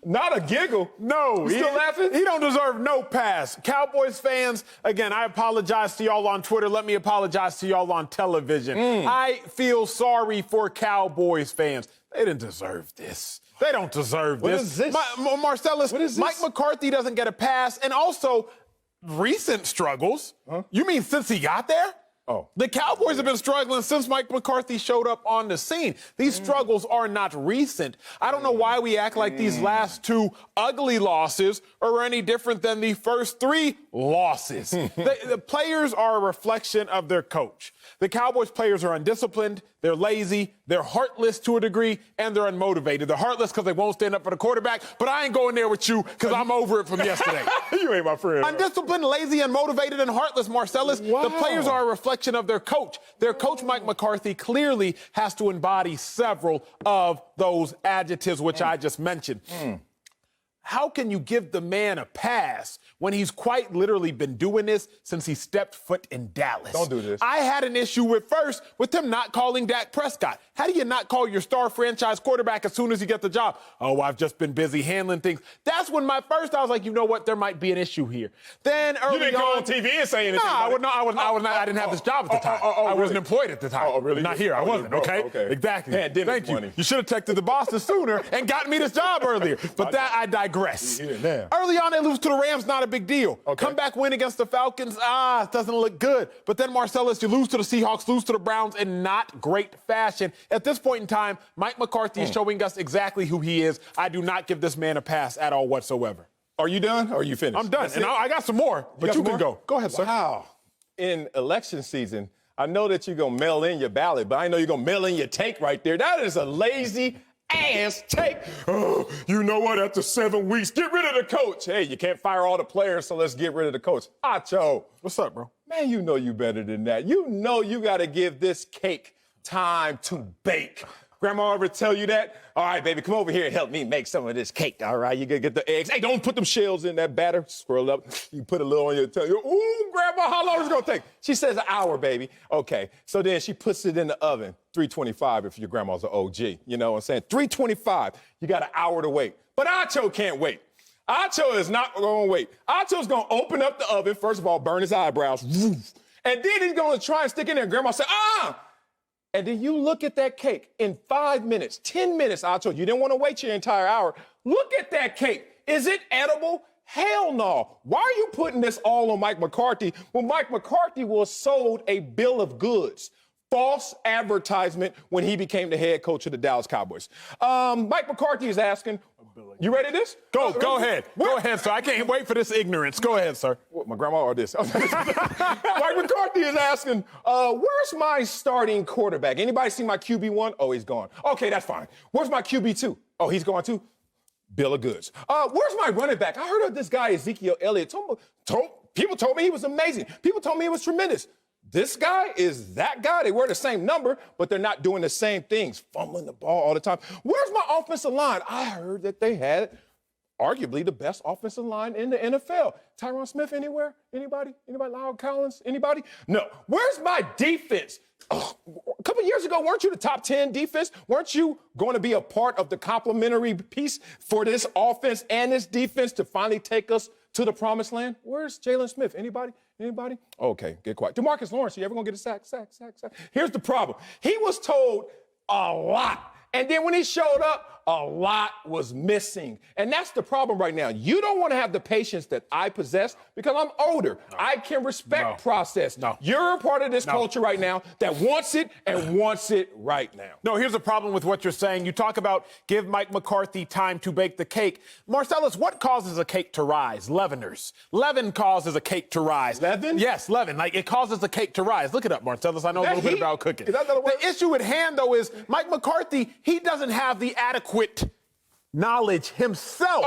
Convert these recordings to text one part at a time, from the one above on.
Not a giggle. No. You still laughing? He don't deserve no pass. Cowboys fans, again, I apologize to y'all on Twitter. Let me apologize to y'all on television. I feel sorry for Cowboys fans. They didn't deserve this. They don't deserve this. What is this? Marcellus, what is this? Mike McCarthy doesn't get a pass. And also, recent struggles. You mean since he got there? Oh. The Cowboys have been struggling since Mike McCarthy showed up on the scene. These struggles are not recent. I don't know why we act like these last two ugly losses are any different than the first three losses. The players are a reflection of their coach. The Cowboys players are undisciplined, they're lazy, they're heartless to a degree, and they're unmotivated. They're heartless because they won't stand up for the quarterback, but I ain't going there with you because I'm over it from yesterday. You ain't my friend. Undisciplined, lazy, unmotivated, and heartless, Marcellus. Wow. The players are a reflection of their coach. Their coach, Mike McCarthy, clearly has to embody several of those adjectives which I just mentioned. How can you give the man a pass when he's quite literally been doing this since he stepped foot in Dallas? Don't do this. I had an issue with him not calling Dak Prescott. How do you not call your star franchise quarterback as soon as you get the job? Oh, I've just been busy handling things. That's when I was like, you know what? There might be an issue here. Then early You didn't go on TV and say anything. No, I didn't have this job at the time. I wasn't employed at the time. Oh, really? Not here. I wasn't, okay? Okay. Exactly. Thank you. Money. You should have texted the bosses sooner and gotten me this job earlier. But I digress. Early on, they lose to the Rams, not a big deal. Okay. Come back, win against the Falcons, it doesn't look good. But then, Marcellus, you lose to the Seahawks, lose to the Browns in not great fashion. At this point in time, Mike McCarthy is showing us exactly who he is. I do not give this man a pass at all whatsoever. Are you done or are you finished? I'm done. And I got some more, but you can go. Go ahead, sir. Wow. In election season, I know that you're going to mail in your ballot, but I know you're going to mail in your take right there. That is a lazy ass take. Oh, you know what? After 7 weeks, get rid of the coach. Hey, you can't fire all the players, so let's get rid of the coach. Acho. What's up, bro? Man, you know you better than that. You know you got to give this cake time to bake. Grandma ever tell you that? All right, baby, come over here and help me make some of this cake, all right? You gotta get the eggs. Hey, don't put them shells in that batter. Swirl up. You put a little on your tongue. Ooh, Grandma, how long is it gonna take? She says an hour, baby. Okay, so then she puts it in the oven, 325 if your grandma's an OG. You know what I'm saying? 325, you got an hour to wait. But Acho can't wait. Acho is not gonna wait. Acho's gonna open up the oven, first of all, burn his eyebrows, and then he's gonna try and stick in there. And Grandma said, And then you look at that cake in 5 minutes, 10 minutes, Acho, you didn't want to wait your entire hour. Look at that cake. Is it edible? Hell no. Why are you putting this all on Mike McCarthy when Mike McCarthy was sold a bill of goods? False advertisement when he became the head coach of the Dallas Cowboys. Mike McCarthy is asking, you ready this? Go ahead. Go ahead, sir. I can't wait for this ignorance. Go ahead, sir. What, my grandma or this? Mike McCarthy is asking, where's my starting quarterback? Anybody see my QB1? Oh, he's gone. Okay, that's fine. Where's my QB2? Oh, he's gone too? Bill of goods. Where's my running back? I heard of this guy, Ezekiel Elliott. People told me he was amazing. People told me he was tremendous. This guy is that guy. They wear the same number, but they're not doing the same things, fumbling the ball all the time. Where's my offensive line? I heard that they had arguably the best offensive line in the NFL. Tyron Smith anywhere? Anybody? Lyle Collins? Anybody? No. Where's my defense? Oh, a couple years ago, weren't you the top 10 defense? Weren't you going to be a part of the complementary piece for this offense and this defense to finally take us to the promised land? Where's Jalen Smith? Anybody? Okay, get quiet. DeMarcus Lawrence, you ever gonna get a sack? Here's the problem. He was told a lot. And then when he showed up, a lot was missing. And that's the problem right now. You don't want to have the patience that I possess because I'm older. No. I can respect process. No. You're a part of this culture right now that wants it and wants it right now. No, here's the problem with what you're saying. You talk about give Mike McCarthy time to bake the cake. Marcellus, what causes a cake to rise? Leaveners. Leaven causes a cake to rise. Leaven? Yes, leaven. Like, it causes a cake to rise. Look it up, Marcellus. I know a little bit about cooking. Is that the word? The issue at hand, though, is Mike McCarthy, he doesn't have the adequate knowledge himself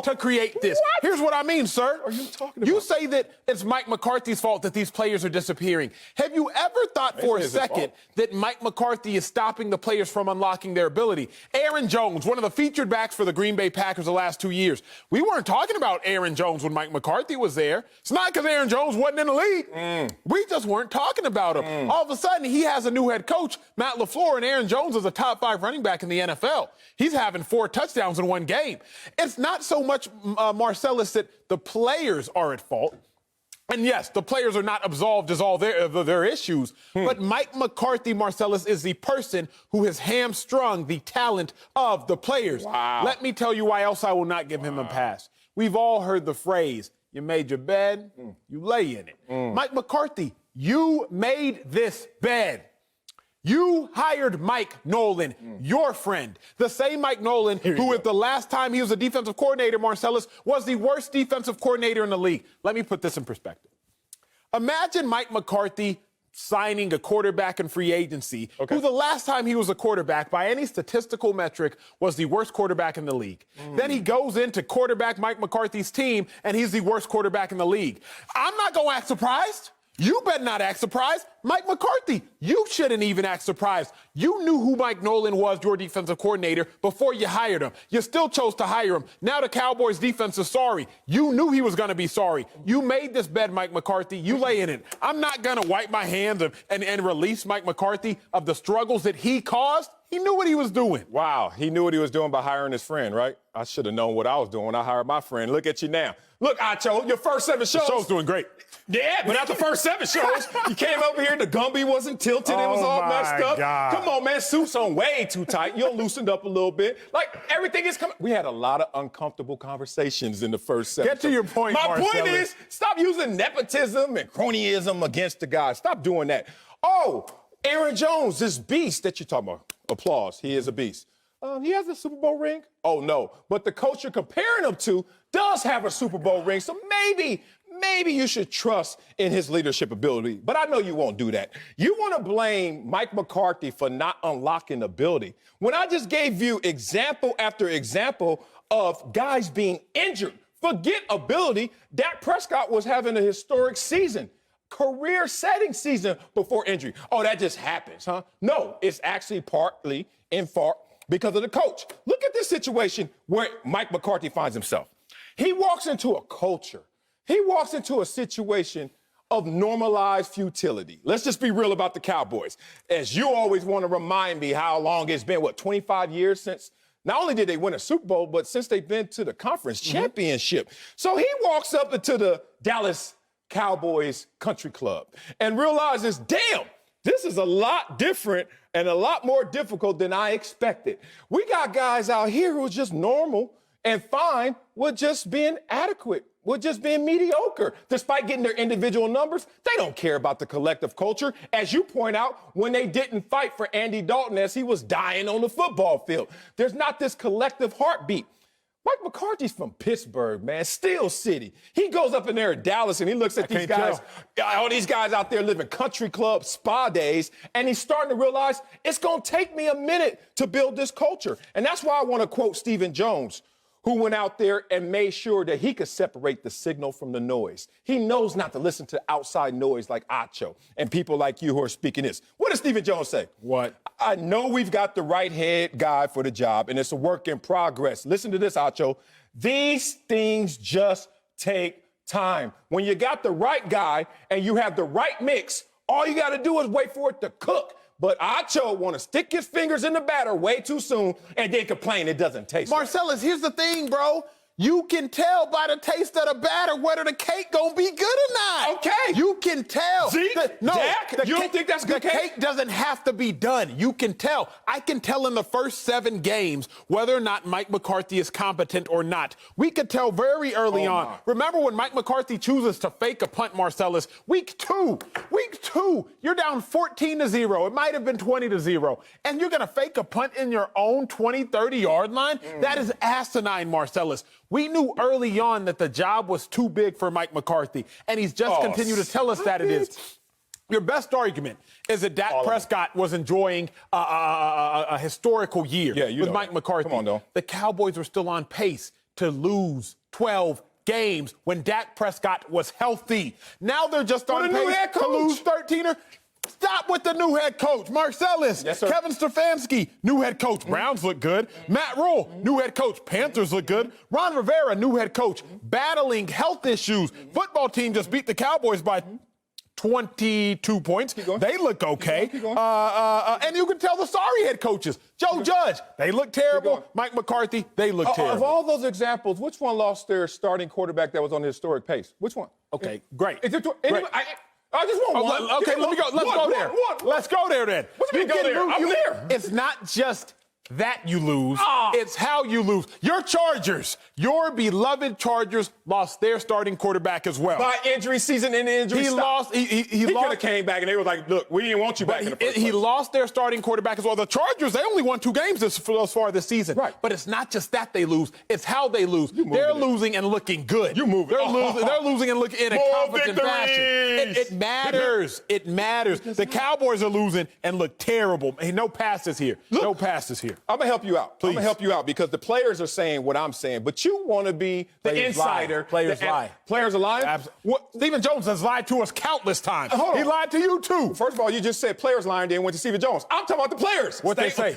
to create this. What? Here's what I mean, sir. What are you talking about? You say that it's Mike McCarthy's fault that these players are disappearing. Have you ever thought for a second that Mike McCarthy is stopping the players from unlocking their ability? Aaron Jones, one of the featured backs for the Green Bay Packers the last 2 years. We weren't talking about Aaron Jones when Mike McCarthy was there. It's not because Aaron Jones wasn't in the league. We just weren't talking about him. All of a sudden, he has a new head coach, Matt LaFleur, and Aaron Jones is a top 5 running back in the NFL. He's having 4 touchdowns touchdowns in one game. It's not so much, Marcellus, that the players are at fault. And yes, the players are not absolved as all their issues, but Mike McCarthy, Marcellus, is the person who has hamstrung the talent of the players. Wow. Let me tell you why else I will not give him a pass. We've all heard the phrase, you made your bed, you lay in it. Mike McCarthy, you made this bed. You hired Mike Nolan, your friend, the same Mike Nolan who, if the last time he was a defensive coordinator, Marcellus, was the worst defensive coordinator in the league. Let me put this in perspective. Imagine Mike McCarthy signing a quarterback in free agency who the last time he was a quarterback by any statistical metric was the worst quarterback in the league. Then he goes into quarterback Mike McCarthy's team and he's the worst quarterback in the league. I'm not going to act surprised. You better not act surprised. Mike McCarthy, you shouldn't even act surprised. You knew who Mike Nolan was, your defensive coordinator, before you hired him. You still chose to hire him. Now the Cowboys defense is sorry. You knew he was going to be sorry. You made this bed, Mike McCarthy. You lay in it. I'm not going to wipe my hands and release Mike McCarthy of the struggles that he caused. He knew what he was doing. Wow, he knew what he was doing by hiring his friend, right? I should have known what I was doing when I hired my friend. Look at you now. Look, Acho, your first 7 shows. The show's doing great. Yeah, but not the first 7 shows. You came over here, the Gumby wasn't tilted, it was all messed up. God. Come on, man, suit's on way too tight. You loosened up a little bit. Like, everything is coming. We had a lot of uncomfortable conversations in the first 7 Get to your point, My Marcellus. point is, stop using nepotism and cronyism against the guys. Stop doing that. Oh, Aaron Jones, this beast that you're talking about. Applause. He is a beast. He has a Super Bowl ring? Oh, no. But the coach you're comparing him to does have a Super Bowl ring, so maybe you should trust in his leadership ability. But I know you won't do that. You want to blame Mike McCarthy for not unlocking ability, when I just gave you example after example of guys being injured. Forget ability. Dak Prescott was having a historic season. Career-setting season before injury. Oh, that just happens, huh? No, it's actually partly, in part, because of the coach. Look at this situation where Mike McCarthy finds himself. He walks into a culture. He walks into a situation of normalized futility. Let's just be real about the Cowboys. As you always want to remind me how long it's been, 25 years since not only did they win a Super Bowl, but since they've been to the conference championship. So he walks up into the Dallas Cowboys country club and realizes, damn, this is a lot different and a lot more difficult than I expected. We got guys out here who are just normal and fine with just being adequate, with just being mediocre. Despite getting their individual numbers, they don't care about the collective culture. As you point out, when they didn't fight for Andy Dalton as he was dying on the football field. There's not this collective heartbeat. Mike McCarthy's from Pittsburgh, man, Steel City. He goes up in there in Dallas and he looks at these guys, all these guys out there living country club spa days, and he's starting to realize it's going to take me a minute to build this culture. And that's why I want to quote Stephen Jones, who went out there and made sure that he could separate the signal from the noise. He knows not to listen to outside noise like Acho and people like you who are speaking this. What does Stephen Jones say? What? I know we've got the right head guy for the job, and it's a work in progress. Listen to this, Acho. These things just take time. When you got the right guy and you have the right mix, all you got to do is wait for it to cook. But Acho want to stick his fingers in the batter way too soon and then complain it doesn't taste Marcellus, here's the thing, bro. You can tell by the taste of the batter whether the cake gonna be good or not. Okay. You can tell. Zeke, Dak, you don't think that's good cake? The cake doesn't have to be done. You can tell. I can tell in the first 7 games whether or not Mike McCarthy is competent or not. We could tell very early on. Remember when Mike McCarthy chooses to fake a punt, Marcellus? Week 2, you're down 14-0. It might have been 20-0. And you're gonna fake a punt in your own 20, 30-yard line? That is asinine, Marcellus. We knew early on that the job was too big for Mike McCarthy, and he's just continued to tell us that it is. Your best argument is that Dak Prescott was enjoying a historical year with Mike McCarthy. Come on, though. The Cowboys were still on pace to lose 12 games when Dak Prescott was healthy. Now they're just on pace to lose 13. Stop with the new head coach. Marcellus, Kevin Stefanski, new head coach. Browns look good. Matt Rule, new head coach. Panthers look good. Ron Rivera, new head coach. Battling health issues. Football team just beat the Cowboys by 22 points. They look okay. Keep going. And you can tell the sorry head coaches. Joe Judge, they look terrible. Mike McCarthy, they look terrible. Of all those examples, which one lost their starting quarterback that was on the historic pace? Which one? Okay, great. Is it, Great. I just want one. Okay, let me go. Let's go there. Let's go there then. What do you mean go there? I'm there. It's not just that you lose. It's how you lose. Your Chargers, your beloved Chargers, lost their starting quarterback as well. By injury season and injury He stop. lost. He could have came back and they were like, look, we didn't want you back in the first place. He lost their starting quarterback as well. The Chargers, they only won 2 games thus far this season. Right. But it's not just that they lose. It's how they lose. They're losing and looking good. You move it. They're losing and looking in a competent fashion. It matters. It matters. The Cowboys are losing and look terrible. Hey, no passes here. No passes here. I'm going to help you out. Please. I'm going to help you out because the players are saying what I'm saying, but you want to be the insider. Players lie. Players are lying? Stephen Jones has lied to us countless times. Hold on. He lied to you, too. First of all, you just said players lying, then went to Stephen Jones. I'm talking about the players. What'd they say?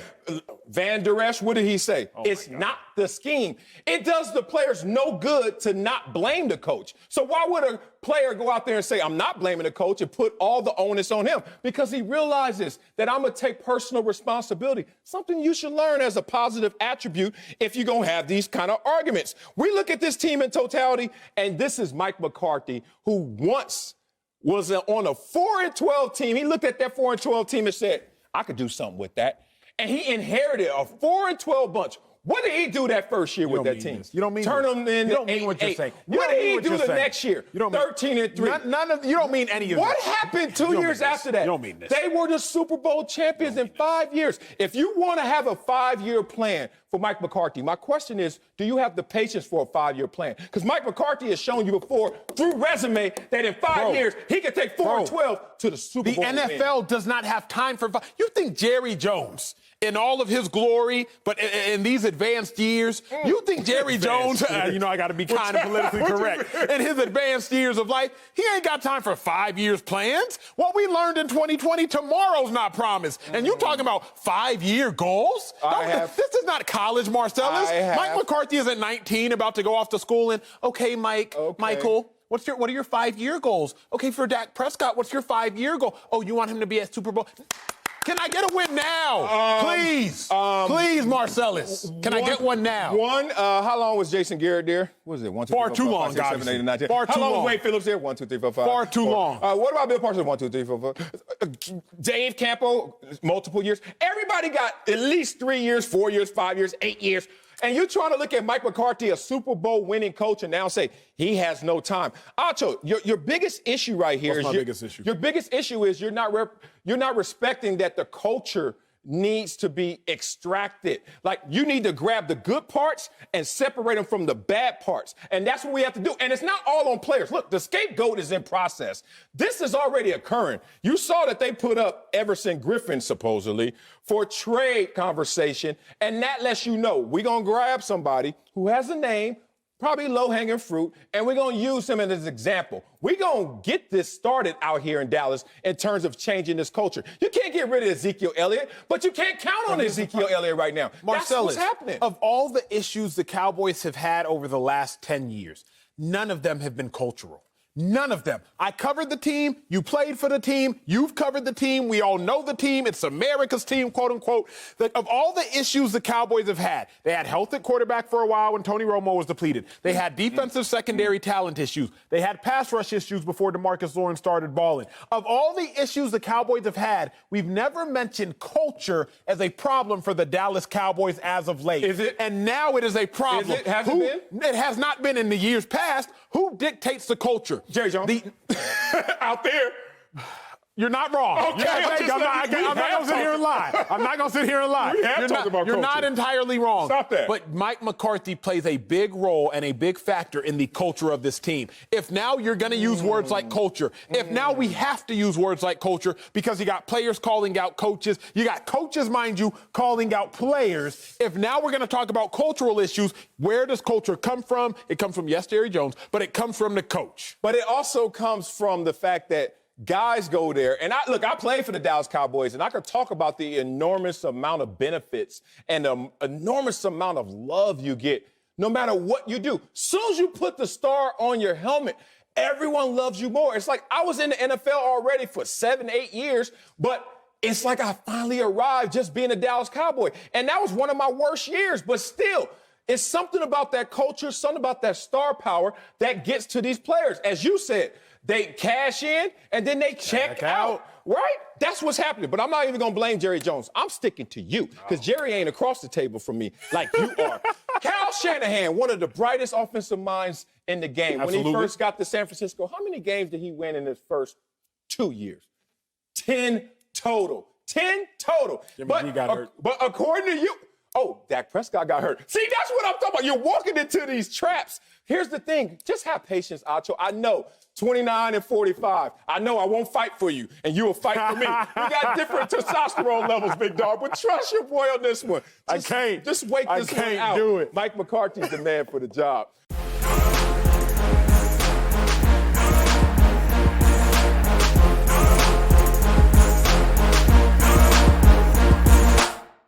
Van Der Esch, what did he say? It's not the scheme. It does the players no good to not blame the coach. So why would a player go out there and say, I'm not blaming the coach and put all the onus on him? Because he realizes that I'm going to take personal responsibility, something you should learn as a positive attribute if you're going to have these kind of arguments. We look at this team in totality, and this is Mike McCarthy, who once was on a 4-12 team. He looked at that 4-12 team and said, I could do something with that. And he inherited a 4-12 bunch. What did he do that first year with that team? You don't mean turn them into 8-8. What did he do the next year? 13-3. You don't mean any of what this. What happened 2 years after that? You don't mean this. They were the Super Bowl champions in 5 years. If you want to have a 5-year plan for Mike McCarthy, my question is, do you have the patience for a 5-year plan? Because Mike McCarthy has shown you before through resume that in 5 years he can take 4-12 to the Super Bowl. The NFL does not have time for. You think Jerry Jones, in all of his glory, but in these advanced years, you think Jerry Jones, I got to be kind of politically correct, in his advanced years of life, he ain't got time for 5 years plans. What we learned in 2020, tomorrow's not promised. And you talking about 5-year goals? This is not college, Marcellus. Mike McCarthy isn't 19, about to go off to school and, Michael, what are your 5-year goals? Okay, for Dak Prescott, what's your 5-year goal? Oh, you want him to be at Super Bowl? Can I get a win now? Please. Please, Marcellus. Can I get one now? How long was Jason Garrett there? What is it? 1, 2, 3, 4, 5, 6, 7, 8, 9, 10. Far too long. How long was Wade Phillips there? 1, 2, 3, 4, 5. Far too long. What about Bill Parsons? 1, 2, 3, 4, 5. Dave Campo, multiple years. Everybody got at least 3 years, 4 years, 5 years, 8 years. And you're trying to look at Mike McCarthy, a Super Bowl winning coach, and now say he has no time. Acho, your biggest issue right here is biggest issue? Your biggest issue is you're not respecting that the culture needs to be extracted. Like, you need to grab the good parts and separate them from the bad parts. And that's what we have to do. And it's not all on players. Look, the scapegoat is in process. This is already occurring. You saw that they put up Everson Griffin, supposedly, for trade conversation. And that lets you know we're going to grab somebody who has a name, probably low-hanging fruit, and we're going to use him as an example. We're going to get this started out here in Dallas in terms of changing this culture. You can't get rid of Ezekiel Elliott, but you can't count on Ezekiel Elliott right now. Marcellus, that's what's happening. Of all the issues the Cowboys have had over the last 10 years, none of them have been cultural. None of them. I covered the team. You played for the team. You've covered the team. We all know the team. It's America's team, quote unquote. Of all the issues the Cowboys have had, they had health at quarterback for a while when Tony Romo was depleted. They had defensive secondary talent issues. They had pass rush issues before DeMarcus Lawrence started balling. Of all the issues the Cowboys have had, we've never mentioned culture as a problem for the Dallas Cowboys as of late. Is it? And now it is a problem. Is it? Has it been? It has not been in the years past. Who dictates the culture? Jerry Jones. Out there. You're not wrong. Okay, I'm not going to sit here and lie. I'm not going to sit here and lie. You're not entirely wrong. Stop that. But Mike McCarthy plays a big role and a big factor in the culture of this team. If now you're going to use words like culture, if now we have to use words like culture because you got players calling out coaches, you got coaches, mind you, calling out players. If now we're going to talk about cultural issues, where does culture come from? It comes from, yes, Jerry Jones, but it comes from the coach. But it also comes from the fact that guys go there, and I played for the Dallas Cowboys, and I could talk about the enormous amount of benefits and the enormous amount of love you get no matter what you do. Soon as you put the star on your helmet, everyone loves you more. It's like I was in the NFL already for 7, 8 years, but it's like I finally arrived just being a Dallas Cowboy. And that was one of my worst years, but still, it's something about that culture, something about that star power that gets to these players. As you said, they cash in and then they check out, right? That's what's happening. But I'm not even going to blame Jerry Jones. I'm sticking to you because Jerry ain't across the table from me like you are. Kyle Shanahan, one of the brightest offensive minds in the game. Absolutely. When he first got to San Francisco, how many games did he win in his first 2 years? 10 total. 10 total. Jimmy G got hurt. But according to you, Dak Prescott got hurt. See, that's what I'm talking about. You're walking into these traps. Here's the thing. Just have patience, Acho. I know, 29 and 45. I know I won't fight for you, and you will fight for me. We got different testosterone levels, big dog, but trust your boy on this one. Just wait this one out. Do it. Mike McCarthy's the man for the job.